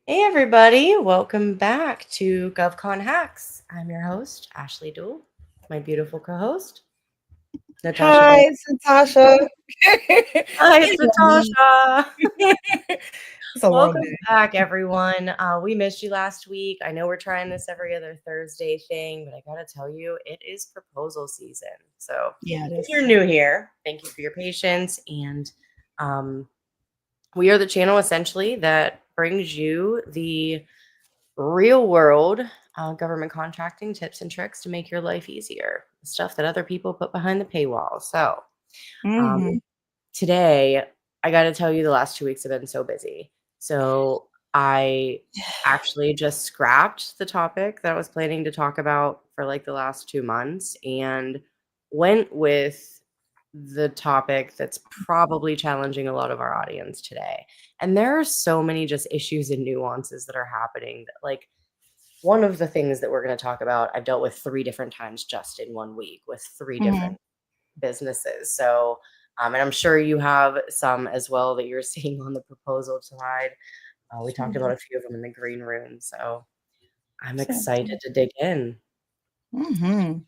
Hey everybody, welcome back to GovConHacks. I'm your host, Ashley Dool, my beautiful co-host, Natasha. Hi, it's Natasha. Hi, You it's know me. Natasha. It's a long Welcome day. back, everyone. We missed you last week. I know we're trying this every other Thursday thing, but I gotta tell you, it is proposal season. So Yeah, it if is. you're new here, thank you for your patience. And um, we are the channel essentially that brings you the real world government contracting tips and tricks to make your life easier. Stuff that other people put behind the paywall. So um, Mhm. today, I got to tell you, the last 2 weeks have been so busy. So I actually just scrapped the topic that I was planning to talk about for like the last 2 months and went with the topic that's probably challenging a lot of our audience today. And there are so many just issues and nuances that are happening that, like, one of the things that we're going to talk about, I've dealt with 3 different times just in 1 week with 3 Mhm. different businesses. So, and I'm sure you have some as well that you're seeing on the proposal side. We talked about a few of them in the green room. So I'm excited to dig in. Mhm.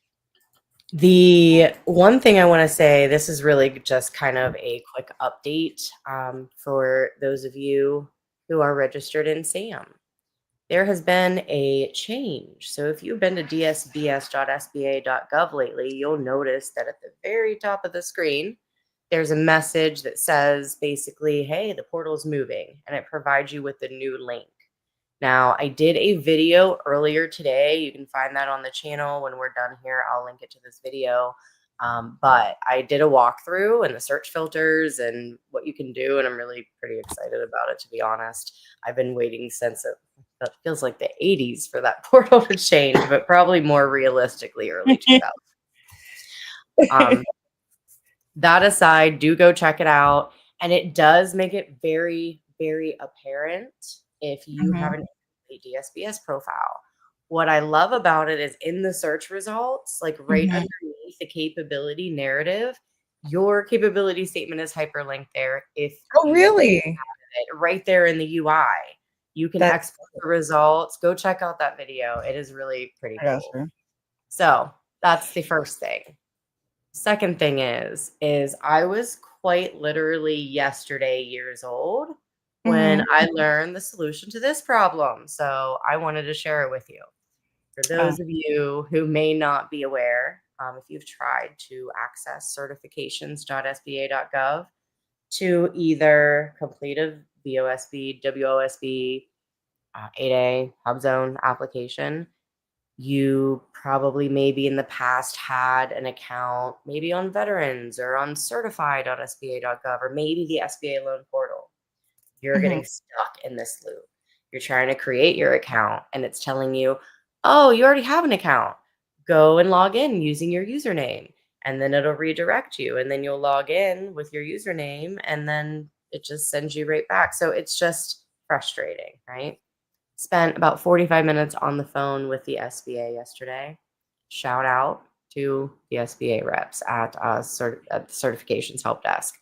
The one thing I want to say, this is really just kind of a quick update for those of you who are registered in SAM. There has been a change. So if you've been to dsbs.sba.gov lately, you'll notice that at the very top of the screen, there's a message that says basically, hey, the portal's moving, and it provides you with the new link. Now, I did a video earlier today. You can find that on the channel. When we're done here, I'll link it to this video. But I did a walkthrough and the search filters and what you can do, and I'm really pretty excited about it, to be honest. I've been waiting since it feels like the 80s for that portal to change, but probably more realistically early 2000s. That aside, do go check it out. And it does make it very, very apparent if you have Mhm. an DSBS profile. What I love about it is in the search results, like right Mhm. underneath the capability narrative, your capability statement is hyperlinked there if Oh, you really? it right there in the UI. You can That's export the results. Go check out that video. It is really pretty I cool. gotcha. So that's the first thing. Second thing is I was quite literally yesterday years old when Mhm. I learned the solution to this problem. So I wanted to share it with you. For Oh. those of you who may not be aware, if you've tried to access certifications.sba.gov to either complete a VOSB, WOSB, 8A, HubZone application, you probably maybe in the past had an account maybe on veterans or on certified.sba.gov or maybe the SBA loan portal. You're Mhm. getting stuck in this loop. You're trying to create your account and it's telling you, oh, you already have an account. Go and log in using your username. And then it'll redirect you. And then you'll log in with your username and then it just sends you right back. So it's just frustrating, right? Spent about 45 minutes on the phone with the SBA yesterday. Shout out to the SBA reps at the certifications help desk.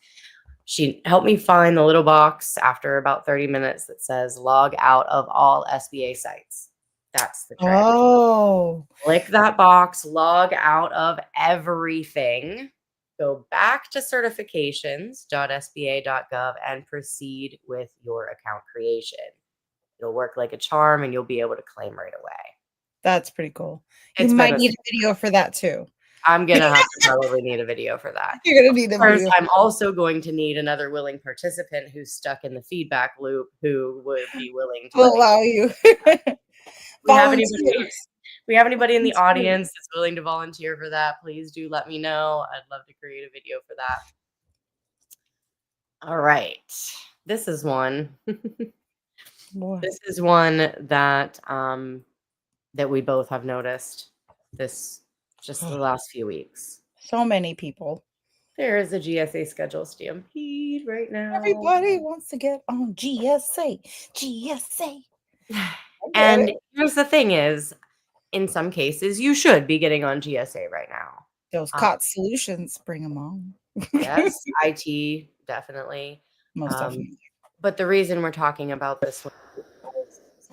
She helped me find the little box after about 30 minutes that says log out of all SBA sites. That's the trick. Oh. Click that box, log out of everything, go back to certifications.sba.gov and proceed with your account creation. It'll work like a charm and you'll be able to claim right away. That's pretty cool. You It's been might a need a video for that too. I'm gonna have to probably need a video for that. You're gonna Of need a course, video. I'm also going to need another willing participant who's stuck in the feedback loop who would be willing to let Will me allow you. we have anybody Volunteer. we have anybody in the Volunteer. audience that's willing to volunteer for that, please do let me know. I'd love to create a video for that. All right. This is one. Boy, This is one that we both have noticed this just the last few weeks. so many people. There is a GSA schedule stampede right now. Everybody wants to get on GSA. GSA. I get And it. here's the thing is, in some cases, you should be getting on GSA right now. Those Uh, COT solutions, bring them on. yes, IT, definitely. Most Um, definitely. but the reason we're talking about this one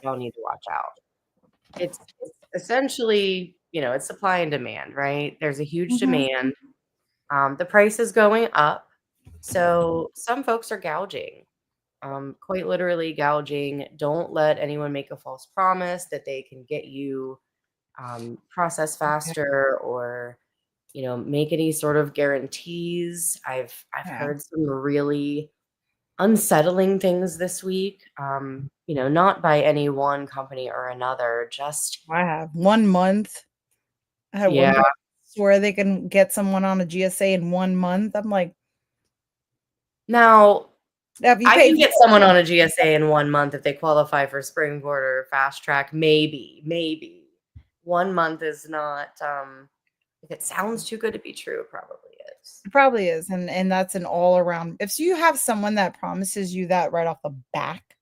y'all need to watch out. It's essentially, it's supply and demand, right? There's a huge Mhm. demand. The price is going up, so some folks are gouging, quite literally gouging. Don't let anyone make a false promise that they can get you process Okay. faster or make any sort of guarantees. I've Yeah. heard some really unsettling things this week. Not by any one company or another, just I have 1 month. I had one yeah. girl swear they can get someone on a GSA in 1 month. I'm like, Now, "Have you I paid can for get someone on a GSA in 1 month if they qualify for springboard or fast track, maybe, maybe. 1 month is not, if it sounds too good to be true, it probably is. It probably is, and that's an all around if you have someone that promises you that right off the back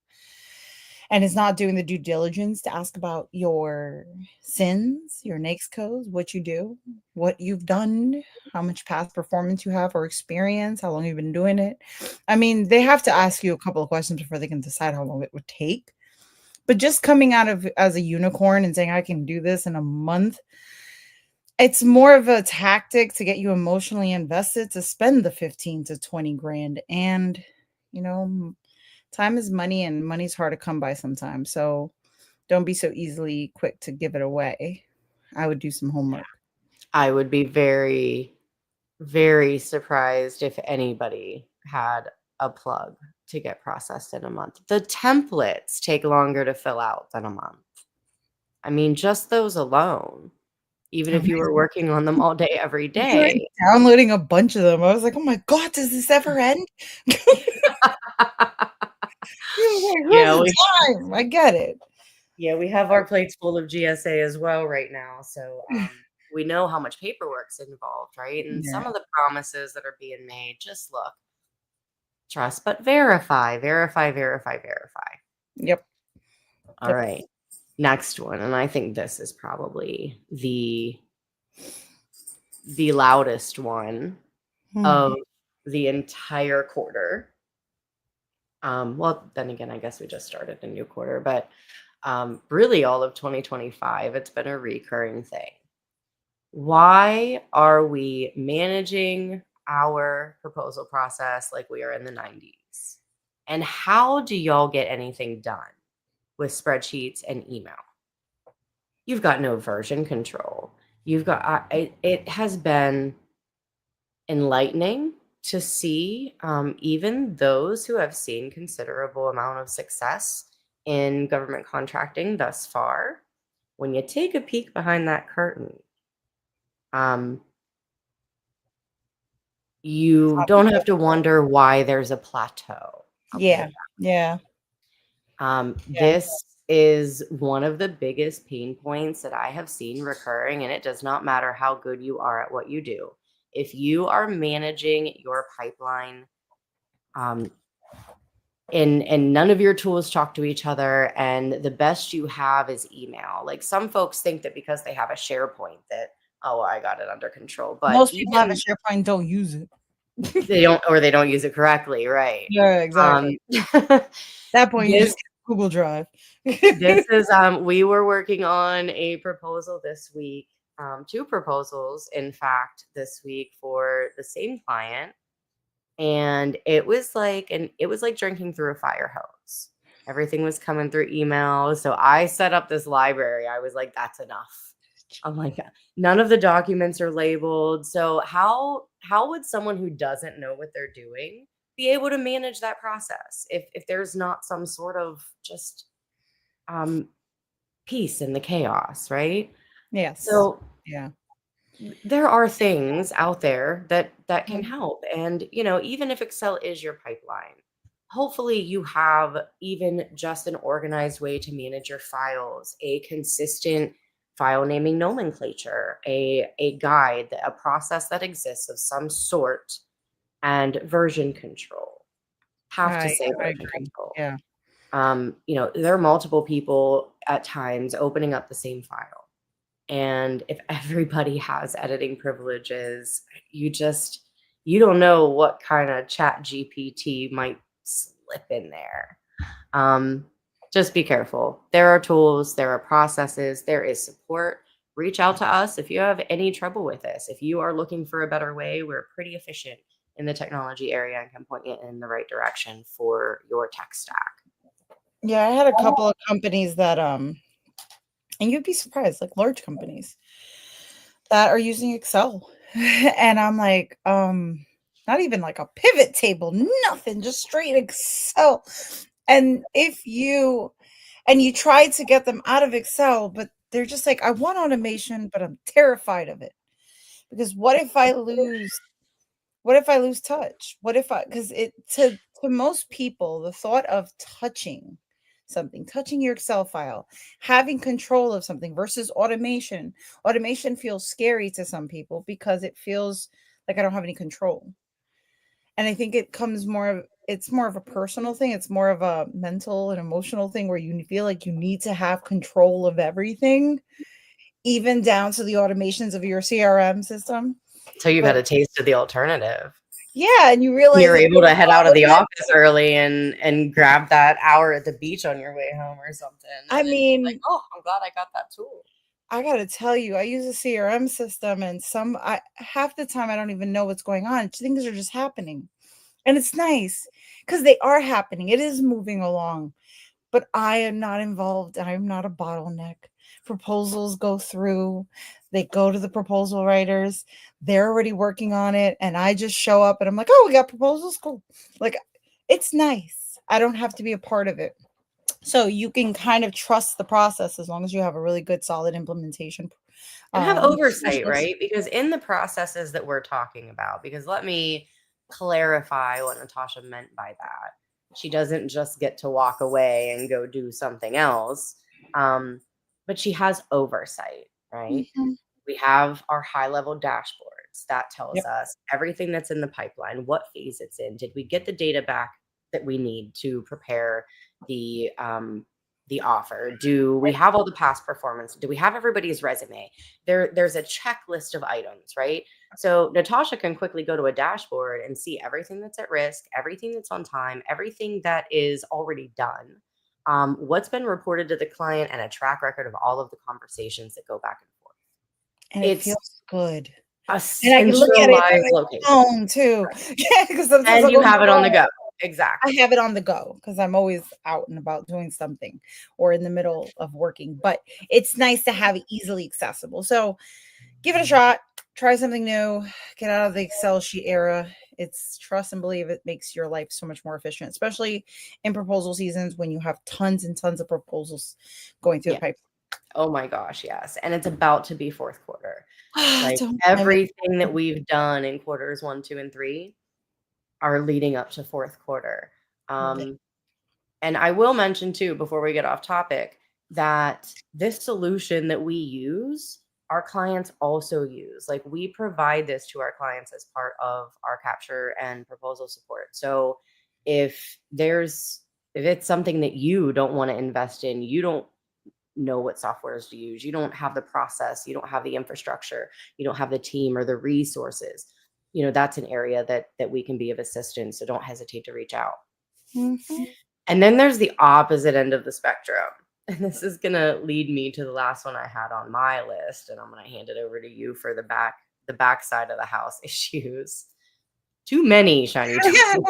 and is not doing the due diligence to ask about your sins, your NAICS codes, what you do, what you've done, how much past performance you have or experience, how long you've been doing it. I mean, they have to ask you a couple of questions before they can decide how long it would take. But just coming out of as a unicorn and saying, "I can do this in a month," it's more of a tactic to get you emotionally invested to spend the 15 to 20 grand, and, you know, time is money, and money's hard to come by sometimes, so don't be so easily quick to give it away. I would do some homework. I would be very, very surprised if anybody had a plug to get processed in a month. The templates take longer to fill out than a month. I mean, just those alone, even if you were working on them all day, every I tried day. downloading a bunch of them. I was like, "Oh my god, does this ever end?" You was like, Yeah, "Where's the time?" I get it. yeah, we have our plates full of GSA as well right now. So we know how much paperwork's involved, right? And Yeah. some of the promises that are being made, just look, trust, but verify, verify, verify, verify. Yep. All Yep. right. Next one. And I think this is probably the loudest one of Mhm. the entire quarter. Well, then again, I guess we just started a new quarter, but really all of 2025, it's been a recurring thing. Why are we managing our proposal process like we are in the 90s? And how do y'all get anything done with spreadsheets and email? You've got no version control. You've got, it has been enlightening to see even those who have seen considerable amount of success in government contracting thus far. When you take a peek behind that curtain, um, you don't have to wonder why there's a plateau. I'll put Yeah. it Yeah. Yeah. this is one of the biggest pain points that I have seen recurring, and it does not matter how good you are at what you do. If you are managing your pipeline, um, and none of your tools talk to each other, and the best you have is email. Like some folks think that because they have a SharePoint that, oh, I got it under control, but Most people have a even SharePoint, don't use it. they don't use it correctly, right? Yeah, Um, exactly. That point, you this just get Google Drive. this is we were working on a proposal this week, two proposals, in fact, this week for the same client. And it was like drinking through a fire hose. Everything was coming through email. So I set up this library. I was like, that's enough. I'm like, none of the documents are labeled. So how would someone who doesn't know what they're doing be able to manage that process if there's not some sort of just um peace in the chaos, right? Yes. So Yeah. there are things out there that can Mhm. help, and even if Excel is your pipeline, hopefully you have even just an organized way to manage your files, a consistent file naming nomenclature, a guide, a process that exists of some sort, and version control. Have to I say I version agree. control. Yeah. There are multiple people at times opening up the same file, and if everybody has editing privileges, you don't know what kind of chat GPT might slip in there. Um, Just be careful. There are tools, there are processes, there is support. Reach out to us if you have any trouble with this. If you are looking for a better way, we're pretty efficient in the technology area and can point you in the right direction for your tech stack. Yeah, I had a couple of companies that and you'd be surprised, like large companies that are using Excel. And I'm like, not even like a pivot table, nothing, just straight Excel. And you try to get them out of Excel, but they're just like, I want automation, but I'm terrified of it. Because what if I lose touch? What if I because it to most people, the thought of touching something, touching your Excel file, having control of something versus automation. Automation feels scary to some people because it feels like I don't have any control. And I think it's more of a personal thing. It's more of a mental and emotional thing where you feel like you need to have control of everything, even down to the automations of your CRM system. So you've had But a taste of the alternative. yeah, and you realize You're that able to head out of the office early and grab that hour at the beach on your way home or something. I And it's like, mean, oh, I'm glad I got that tool. I gotta tell you, I use a CRM system and I half the time I don't even know what's going on. Things are just happening. And it's nice because they are happening. It is moving along, but I am not involved. I am not a bottleneck. Proposals go through, they go to the proposal writers. They're already working on it. And I just show up and I'm like, oh, we got proposals. Cool. Like, it's nice. I don't have to be a part of it. So you can kind of trust the process as long as you have a really good, solid implementation. And have oversight, Specialist. right? Because in the processes that we're talking about, because let me clarify what Natasha meant by that. She doesn't just get to walk away and go do something else, but she has oversight, right? Mhm. We have our high level dashboards that tells Yep. us everything that's in the pipeline, what phase it's in. Did we get the data back that we need to prepare the offer? Do we have all the past performance? Do we have everybody's resume? There's a checklist of items, right? So Natasha can quickly go to a dashboard and see everything that's at risk, everything that's on time, everything that is already done, what's been reported to the client, and a track record of all of the conversations that go back and forth. And it It's feels good. a And I can look at it on centralized my location, phone too. right? Yeah, because sometimes And I'll you go to have it on the bed. go. I Exactly. have it on the go because I'm always out and about doing something or in the middle of working. But it's nice to have it easily accessible. So give it a shot. Try something new. Get out of the Excel sheet era. It's trust and believe it makes your life so much more efficient, especially in proposal seasons when you have tons and tons of proposals going through the Yeah. pipe. Oh my gosh, yes. And it's about to be fourth quarter. Like Don't I everything that we've done in quarters 1, 2, and 3 are leading up to fourth quarter. love it. Um, and I will mention too, before we get off topic, that this solution that we use, our clients also use. Like we provide this to our clients as part of our capture and proposal support. So if it's something that you don't want to invest in, you don't know what softwares to use, you don't have the process, you don't have the infrastructure, you don't have the team or the resources, that's an area that we can be of assistance. So don't hesitate to reach out. Mhm. And then there's the opposite end of the spectrum. And this is going to lead me to the last one I had on my list. And I'm going to hand it over to you for the back side of the house issues. Too many shiny tools.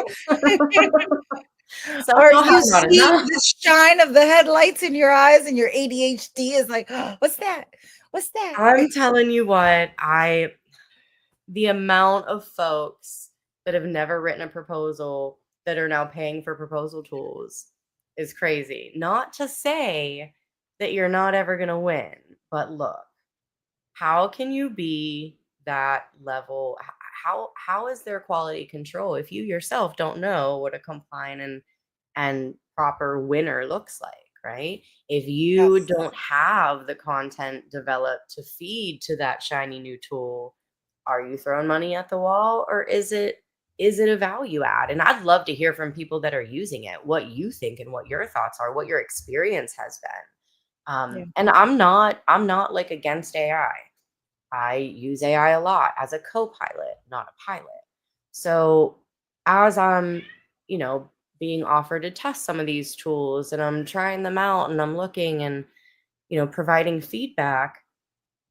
Some Or don't have you not see enough. the shine of the headlights in your eyes and your ADHD is like, "What's that? What's that?" I'm telling you what, the amount of folks that have never written a proposal that are now paying for proposal tools is crazy. Not to say that you're not ever going to win, but look, how can you be that level? How is there quality control if you yourself don't know what a compliant and proper winner looks like, right? If you Yes. don't have the content developed to feed to that shiny new tool, are you throwing money at the wall, or is it a value add? And I'd love to hear from people that are using it, what you think and what your thoughts are, what your experience has been. Yeah. And I'm not like against AI. I use AI a lot as a co-pilot, not a pilot. So as I'm, you know, being offered to test some of these tools and I'm trying them out and I'm looking and, providing feedback,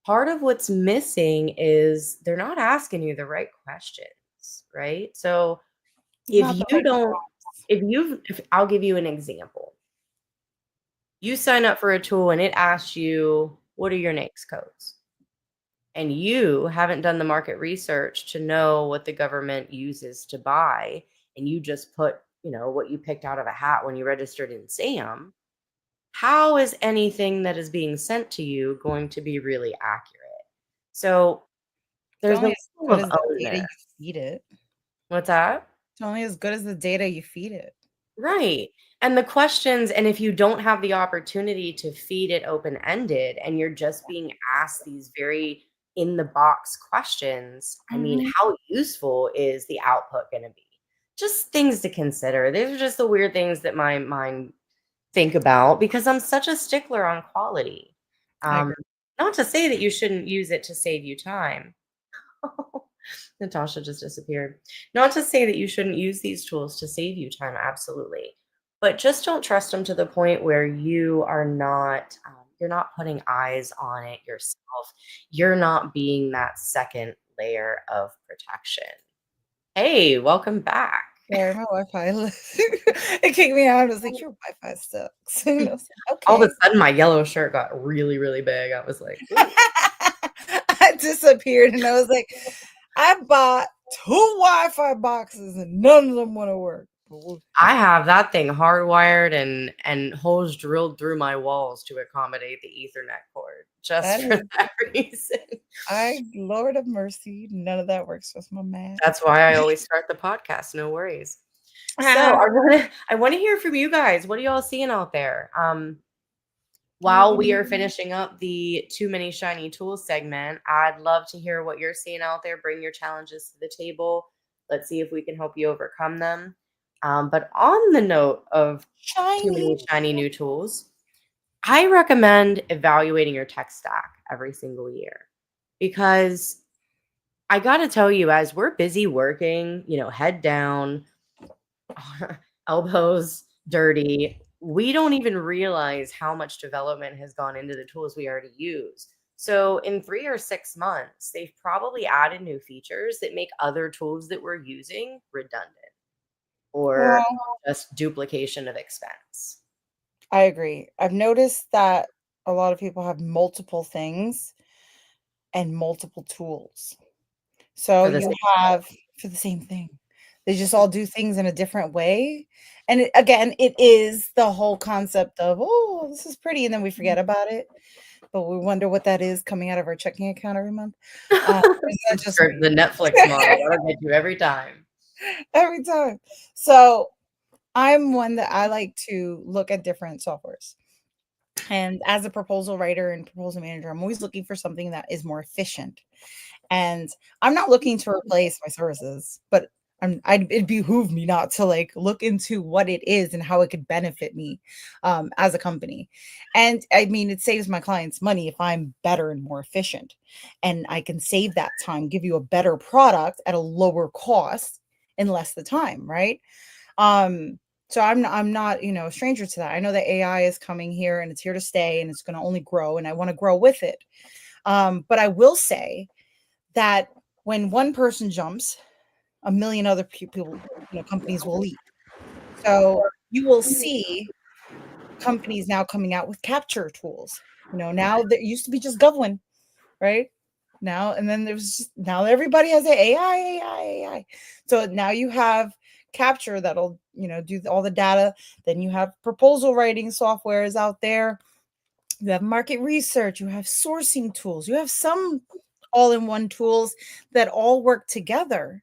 part of what's missing is they're not asking you the right questions, right? So if Not the you right don't, prompts. if I'll give you an example. You sign up for a tool and it asks you, what are your NAICS codes? And you haven't done the market research to know what the government uses to buy, and you just put, what you picked out of a hat when you registered in SAM, how is anything that is being sent to you going to be really accurate? So It's there's only a as level good of as the data onus. you feed it. What's that? It's only as good as the data you feed it. Right. And the questions, and if you don't have the opportunity to feed it open ended and you're just being asked these very in the box questions, I mean, Mhm. how useful is the output going to be? Just things to consider. These are just the weird things that my mind think about because I'm such a stickler on quality. I Um, agree. not to say that you shouldn't use it to save you time. Natasha just disappeared. Not to say that you shouldn't use these tools to save you time, absolutely. But just don't trust them to the point where you are not, you're not putting eyes on it yourself. You're not being that second layer of protection. Hey, welcome back. Sorry, my Wi-Fi it kicked me out. I was like, "Your Wi-Fi sucks." And I was like, All of a "Okay." sudden, my yellow shirt got really, really big. I was like, ooh. I disappeared and I was like, "I bought 2 Wi-Fi boxes and none of them wanna work." But we'll I have that thing hardwired and holes drilled through my walls to accommodate the Ethernet cord just that for is that reason. Lord of mercy, none of that works with my Mac. That's why I always start the podcast, no worries. So, Ah, I wanna hear from you guys. What are y'all seeing out there? While we are finishing up the Too Many Shiny Tools segment, I'd love to hear what you're seeing out there. Bring your challenges to the table. Let's see if we can help you overcome them. But on the note of too shiny. many shiny new tools, I recommend evaluating your tech stack every single year because I got to tell you, as we're busy working, head down, elbows dirty, we don't even realize how much development has gone into the tools we already use. So, in 3 or 6 months, they've probably added new features that make other tools that we're using redundant or Well, just duplication of expense I agree. I've noticed that a lot of people have multiple things and multiple tools. So for the you same. have for the same thing. They just all do things in a different way. And again, it is the whole concept of, oh, this is pretty. And then we forget about it. But we wonder what that is coming out of our checking account every month. Is that just The me? Netflix model, that'll get you every time. Every time. So I'm one that I like to look at different softwares. And as a proposal writer and proposal manager, I'm always looking for something that is more efficient. And I'm not looking to replace my services, but it behoove me not to like look into what it is and how it could benefit me as a company. And I mean, it saves my clients money if I'm better and more efficient, and I can save that time, give you a better product at a lower cost in less the time, right? Um, so I'm not, a stranger to that. I know that AI is coming here and it's here to stay and it's going to only grow, and I want to grow with it. But I will say that when one person jumps, a million other people, companies will leap. So you will see companies now coming out with capture tools. Now there used to be just GovWin, right? Now and then now everybody has AI. So now you have capture that'll do all the data. Then you have proposal writing softwares out there. You have market research. You have sourcing tools. You have some all-in-one tools that all work together.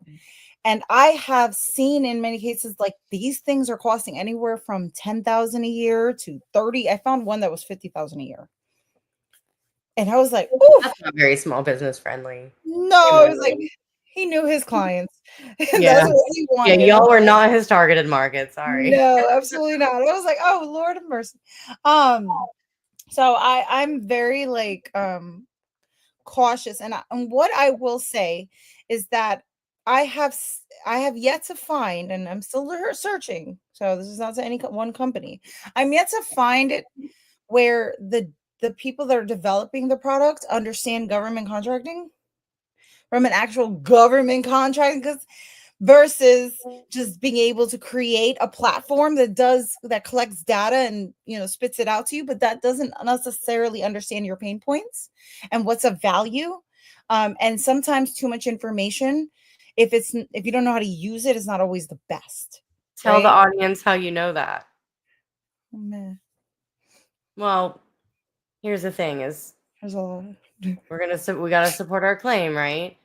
And I have seen in many cases, like these things are costing anywhere from 10,000 a year to 30. I found one that was 50,000 a year. And I was like, "Ooh, That's not very small business friendly. no." Shame I on was like, you. he knew his clients. Yeah. That's what he Yeah, wanted. y'all were not his targeted market, sorry. No, absolutely not. I was like, "Oh, Lord of mercy." Um, so I'm very like cautious, and what I will say is that I have yet to find, and I'm still searching. So this is not to any one company. I'm yet to find it where the people that are developing the product understand government contracting from an actual government contract, because versus just being able to create a platform that collects data and spits it out to you, but that doesn't necessarily understand your pain points and what's of value. And sometimes too much information, if you don't know how to use it, is not always the best, Tell the right? audience how you know that. Meh. Well, here's the thing is There's a lot. we gotta support our claim, right?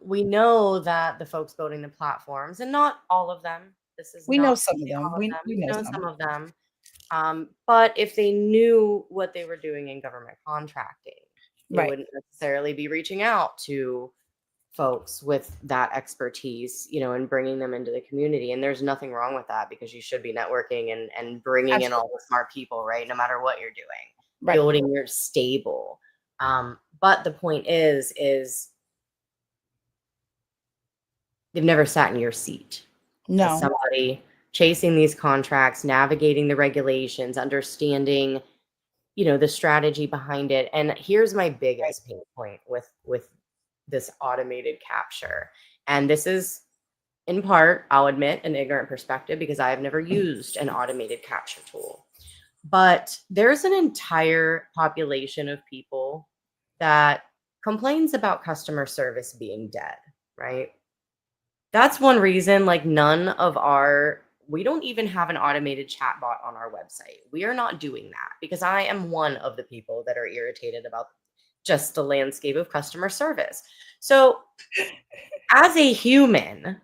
We know that the folks building the platforms, and not all of them, this is We know not some of them. all of them, We we know know some. some of them. But if they knew what they were doing in government contracting, they Right. wouldn't necessarily be reaching out to folks with that expertise, and bringing them into the community. And there's nothing wrong with that, because you should be networking and bringing in all Absolutely. the smart people, right? No matter what you're doing, Right. building your stable. But the point is they've never sat in your seat as No. somebody chasing these contracts, navigating the regulations, understanding, the strategy behind it. And here's my Right. biggest pain point with this automated capture. And this is in part, I'll admit, an ignorant perspective, because I have never used an automated capture tool. But there's an entire population of people that complains about customer service being dead, right? That's one reason, like, we don't even have an automated chatbot on our website. We are not doing that, because I am one of the people that are irritated about just the landscape of customer service. So, as a human,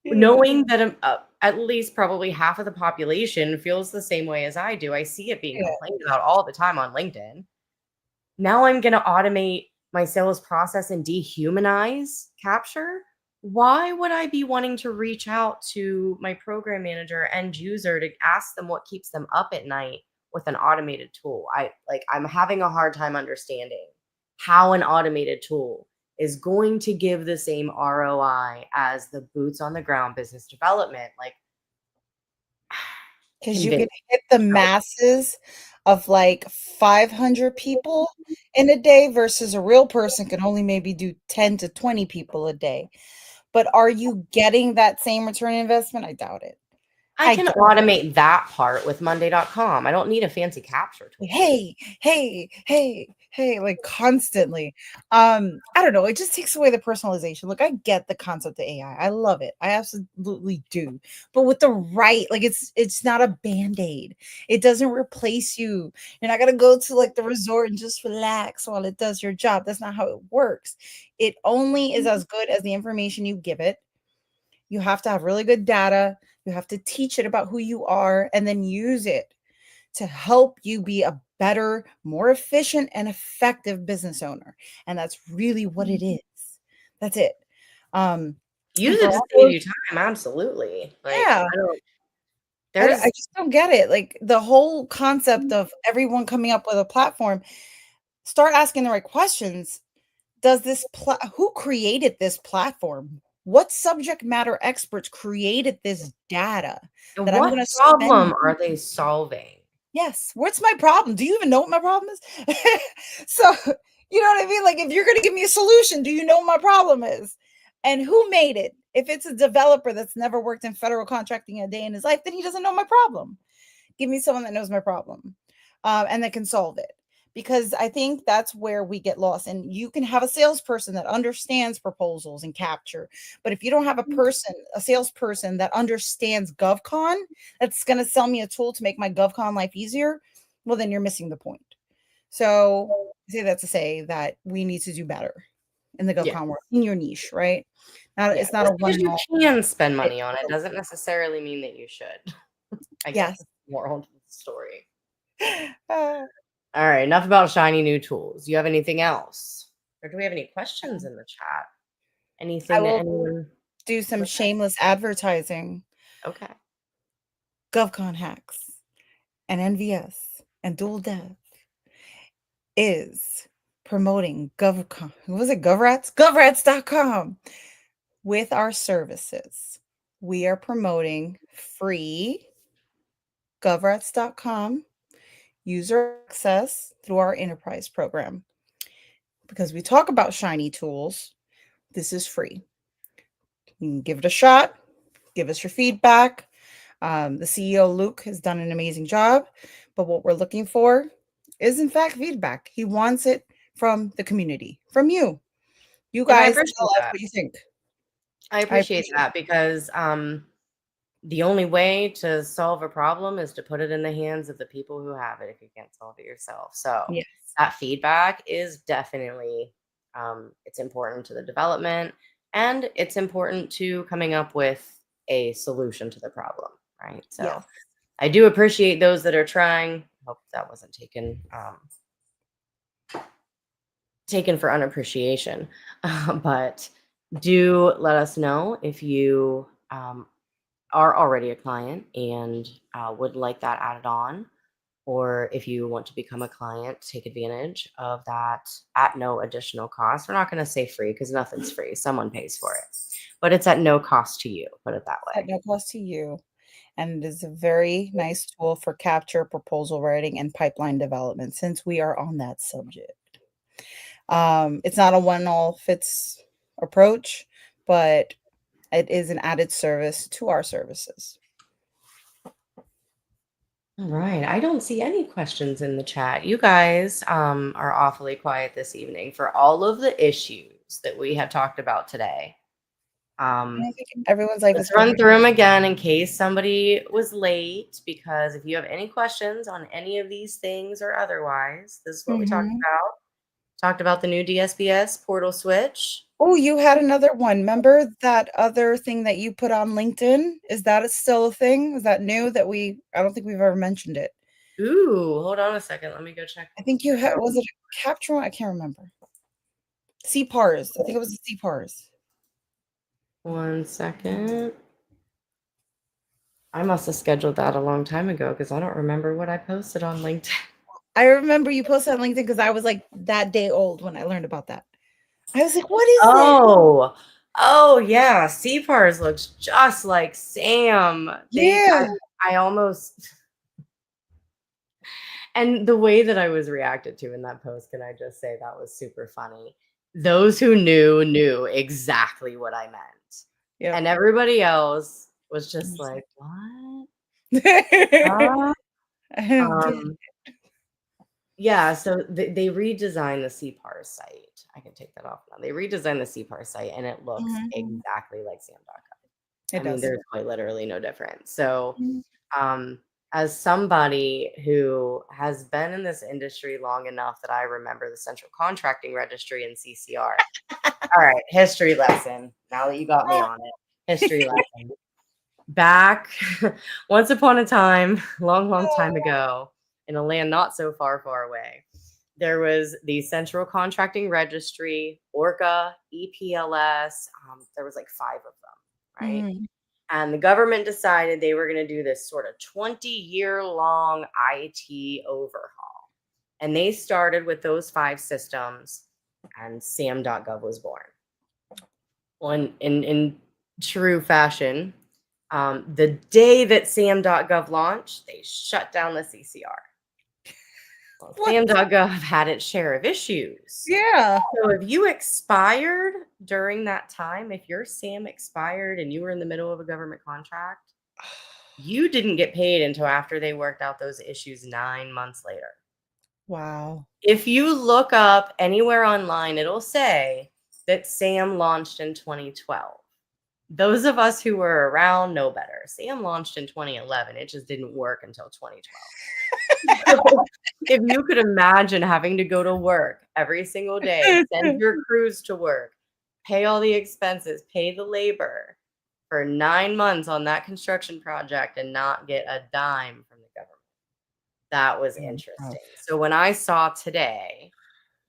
Yeah. knowing that at least probably half of the population feels the same way as I do, I see it being Yeah. complained about all the time on LinkedIn. Now I'm going to automate my sales process and dehumanize capture. Why would I be wanting to reach out to my program manager, end user, to ask them what keeps them up at night with an automated tool? I'm having a hard time understanding how an automated tool is going to give the same ROI as the boots on the ground business development. Like, 'Cause you can convince. hit the masses of, like, 500 people in a day versus a real person can only maybe do 10 to 20 people a day. But are you getting that same return on investment? I doubt it. I I can doubt automate that part with Monday.com. I don't need a fancy capture tool. hey, hey, hey, hey, like constantly. I don't know. It just takes away the personalization. Look, I get the concept of AI. I love it. I absolutely do. But with the right, like it's not a band-aid. It doesn't replace you. You're not gonna go to like the resort and just relax while it does your job. That's not how it works. It only is as good as the information you give it. You have to have really good data. You have to teach it about who you are and then use it to help you be a better, more efficient, and effective business owner. And that's really what it is. That's it. Um, and Use for it to all save those, you time, absolutely. Like, yeah, I don't I there's just don't get it. Like the whole concept of everyone coming up with a platform, start asking the right questions. Does who created this platform? What subject matter experts created this data that I'm what going to spend? problem are they solving? Yes. What's my problem? Do you even know what my problem is? So, you know what I mean? Like, if you're going to give me a solution, do you know what my problem is? And who made it? If it's a developer that's never worked in federal contracting a day in his life, then he doesn't know my problem. Give me someone that knows my problem, and that can solve it. Because I think that's where we get lost. And you can have a salesperson that understands proposals and capture, but if you don't have a salesperson that understands GovCon, that's going to sell me a tool to make my GovCon life easier, well, then you're missing the point. So I say that to say that we need to do better in the Yeah, GovCon world, in your niche, right? Now yeah. it's not a Just one because and you all. can spend money on it doesn't necessarily mean that you should. I guess Yes. is the moral to the story. Uh, All right, enough about shiny new tools. Do you have anything else? Or do we have any questions in the chat? I Anything that will anyone do some would like? shameless advertising. Okay. GovConHacks and NVS and Dual Dev is promoting GovCon. What was it? GovRats? GovRats.com. with our services, we are promoting free govrats.com user access through our enterprise program. Because we talk about shiny tools, this is free. You can give it a shot, give us your feedback. The CEO, Luke, has done an amazing job, but what we're looking for is, in fact, feedback. He wants it from the community, from you. You And I guys tell appreciate us that. what you think. I I appreciate appreciate that because the only way to solve a problem is to put it in the hands of the people who have it if you can't solve it yourself. So Yes. that feedback is definitely it's important to the development and it's important to coming up with a solution to the problem, right? So Yes. I do appreciate those that are trying. Hope that wasn't taken for unappreciation. But do let us know if you are already a client and would like that added on, or if you want to become a client, take advantage of that at no additional cost. We're not going to say free because nothing's free. Someone pays for it, but it's at no cost to you. Put it that At way. no cost to you. And it is a very nice tool for capture, proposal writing, and pipeline development since we are on that subject. It's not a one all fits approach, but it is an added service to our services. All right. I don't see any questions in the chat. You guys are awfully quiet this evening for all of the issues that we have talked about today. And I think everyone's life is Let's run perfect. through them again in case somebody was late, because if you have any questions on any of these things or otherwise, this is what we talked Mhm. about. Talked about the new DSBS portal switch. Oh, you had another one. Remember that other thing that you put on LinkedIn? Is that still a thing? Is that new that I don't think we've ever mentioned it. Ooh, hold on a second. Let me go check. I think you had, was it a capture one? I can't remember. CPARs. I think it was the CPARs. 1 second. I must have scheduled that a long time ago because I don't remember what I posted on LinkedIn. I remember you posted on LinkedIn because I was like that day old when I learned about that. I was like, what is this? Oh yeah. CPARS looks just like Sam. Yeah. I almost, and the way that I was reacted to in that post, can I just say that was super funny. Those who knew exactly what I meant. Yep. And everybody else was just like, what? Uh, um, yeah, so they redesigned the CPAR site. I can take that off now. They redesigned the CPAR site and it looks Mhm. exactly like Sam.gov. It I mean, does. there's quite literally no difference. So, Mhm. um, as somebody who has been in this industry long enough that I remember the Central Contracting Registry and CCR. All right, history lesson. Now that you got me on it, history lesson. Back once upon a time, long time ago, in a land not so far away, there was the Central Contracting Registry, ORCA, EPLS. There was like 5 of them, right? Mhm. And the government decided they were going to do this sort of 20-year-long IT overhaul. And they started with those 5 systems, and SAM.gov was born. Well, in true fashion, the day that SAM.gov launched, they shut down the CCR. Well, What? SAM.gov had its share of issues. Yeah. So if you expired during that time, if your SAM expired and you were in the middle of a government contract, you didn't get paid until after they worked out those issues 9 months later. Wow. If you look up anywhere online, it'll say that SAM launched in 2012. Those of us who were around know better. SAM launched in 2011. It just didn't work until 2012. So if you could imagine having to go to work every single day, send your crews to work, pay all the expenses, pay the labor for 9 months on that construction project and not get a dime from the government. That was Rough. interesting. So when I saw today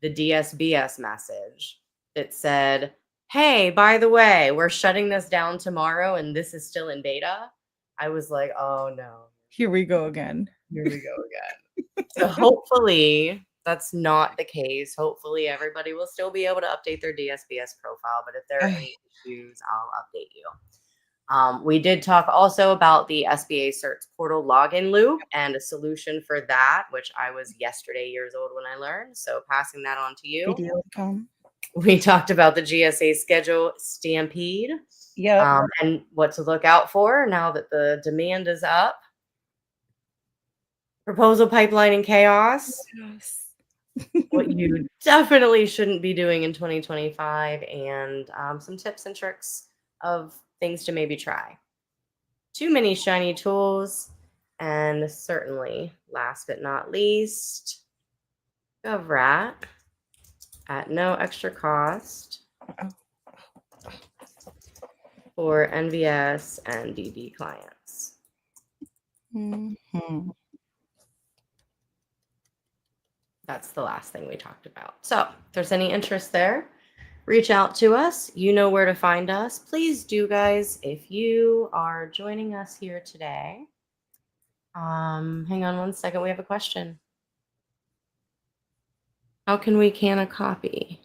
the DSBS message that said, "Hey, by the way, we're shutting this down tomorrow and this is still in beta," I was like, "Oh no, Here we go again. here we go again." So hopefully that's not the case. Hopefully everybody will still be able to update their DSBS profile, but if there are any issues, I'll update you. We did talk also about the SBA Certs portal login loop and a solution for that, which I was yesterday years old when I learned. So passing that on to you. Video come. We talked about the GSA schedule stampede. Yep. And what to look out for now that the demand is up. Proposal pipeline and chaos. Yes. What you definitely shouldn't be doing in 2025, and some tips and tricks of things to maybe try. Too many shiny tools, and certainly, last but not least, GovRat at no extra cost for NVS and DD clients. Mm-hmm. That's the last thing we talked about. So if there's any interest there, reach out to us. You know where to find us. Please do, guys, if you are joining us here today. Hang on one second. We have a question. How can we can a copy?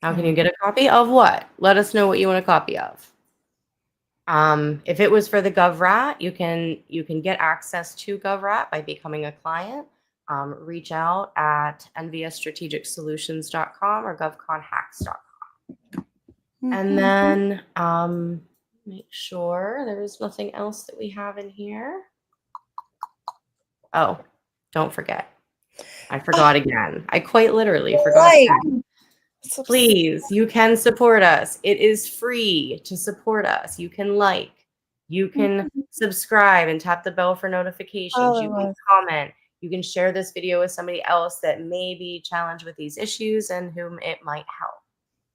How can you get a copy of what? Let us know what you want a copy of. If it was for the GovRat, you can get access to GovRat by becoming a client. Reach out at nvsstrategicsolutions.com or GovConHacks.com. And then make sure there's nothing else that we have in here. Oh, don't forget. I forgot again. I quite literally forgot again. Please, you can support us. It is free to support us. You can like, you can subscribe and tap the bell for notifications. You can comment. You can share this video with somebody else that may be challenged with these issues and whom it might help.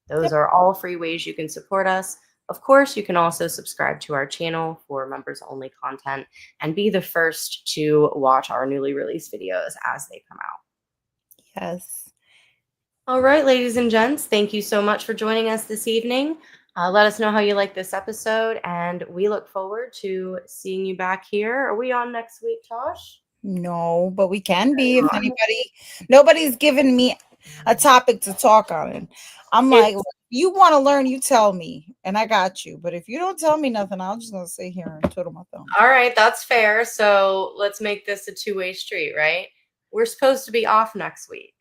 Those are all free ways you can support us. Of course, you can also subscribe to our channel for members-only content and be the first to watch our newly released videos as they come out. Yes. All right, ladies and gents, thank you so much for joining us this evening. Let us know how you like this episode, and we look forward to seeing you back here. Are we on next week, Tosh? No, but we can be if nobody's given me a topic to talk on. And I'm like, you want to learn, you tell me, and I got you. But if you don't tell me nothing, I'm just gonna sit here and twiddle my thumb. All right, that's fair. So let's make this a two-way street, right? We're supposed to be off next week.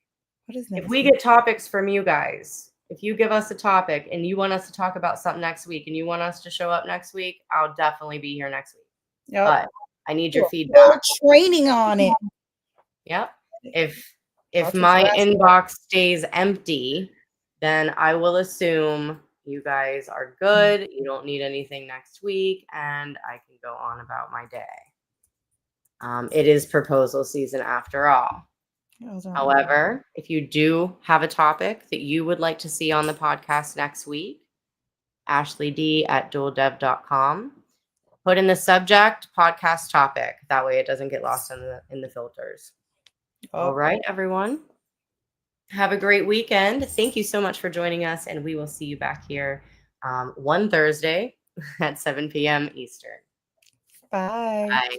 What is next If we week? get topics from you guys, if you give us a topic and you want us to talk about something next week and you want us to show up next week, I'll definitely be here next week. Yep. But I need your feedback. We're training on it. Yep. If my inbox stays empty, then I will assume you guys are good. You don't need anything next week, and I can go on about my day. It is proposal season after all. However, if you do have a topic that you would like to see on the podcast next week, ashleyd@dualdev.com. Put in the subject podcast topic. That way it doesn't get lost in the filters. All right, everyone. Have a great weekend. Thank you so much for joining us, and we will see you back here one Thursday at 7 p.m. Eastern. Bye. Bye.